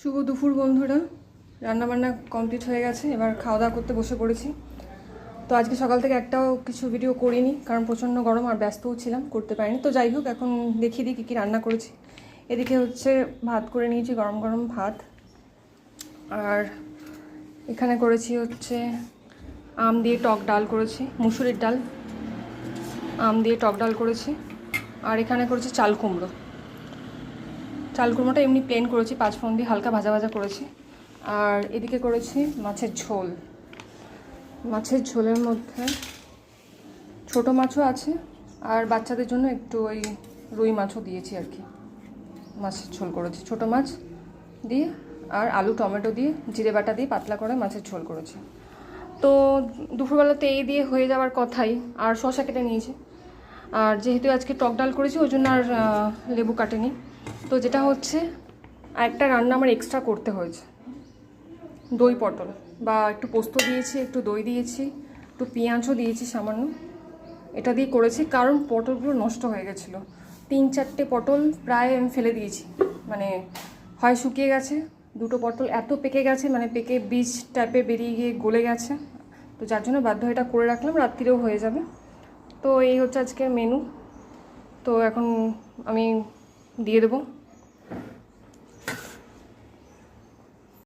শুভ দুপুর বন্ধুরা, রান্নাবান্না কমপ্লিট হয়ে গেছে। এবার খাওয়া দাওয়া করতে বসে পড়েছি। তো আজকে সকাল থেকে একটাও কিছু ভিডিও করিনি, কারণ প্রচণ্ড গরম আর ব্যস্তও ছিলাম, করতে পারিনি। তো যাই হোক, এখন দেখিয়ে দিই কী কী রান্না করেছি। এদিকে হচ্ছে ভাত করে নিয়েছি, গরম গরম ভাত। আর এখানে করেছি হচ্ছে আম দিয়ে টক ডাল করেছি, মুসুরির ডাল, আম দিয়ে টক ডাল করেছি। আর এখানে করেছি চাল কুমড়ো। চাল কুমড়োটা এমনি প্লেন করেছি, পাঁচফোড়ন দিয়ে হালকা ভাজা ভাজা করেছি। আর এদিকে করেছি মাছের ঝোল। মাছের ঝোলের মধ্যে ছোট মাছও আছে, আর বাচ্চাদের জন্য একটু ওই রুই মাছও দিয়েছি আর কি। মাছের ঝোল করেছি ছোট মাছ দিয়ে, আর আলু টমেটো দিয়ে জিরে বাটা দিয়ে পাতলা করে মাছের ঝোল করেছি। তো দুপুরবেলাতে এই দিয়ে হয়ে যাওয়ার কথাই। আর শসা কেটে নিয়েছি। আর যেহেতু আজকে টক ডাল করেছি, ওই জন্য আর লেবু কাটেনি। তো যেটা হচ্ছে, একটা রান্না আমার এক্সট্রা করতে হয়েছে, দই পটল। বা একটু পোস্ত দিয়েছি, একটু দই দিয়েছি, একটু পেঁয়াজও দিয়েছি সামান্য। এটা দিয়ে করেছি কারণ পটলগুলো নষ্ট হয়ে গেছিলো। 3-4টে পটল প্রায় আমি ফেলে দিয়েছি, মানে হয় শুকিয়ে গেছে, দুটো পটল এত পেকে গেছে, মানে পেকে বীজ টাইপের বেরিয়ে গিয়ে গলে গেছে। তো যার জন্য বাধ্য এটা করে রাখলাম, রাত্রিরেও হয়ে যাবে। তো এই হচ্ছে আজকের মেনু। তো এখন আমি দিয়ে দেবো।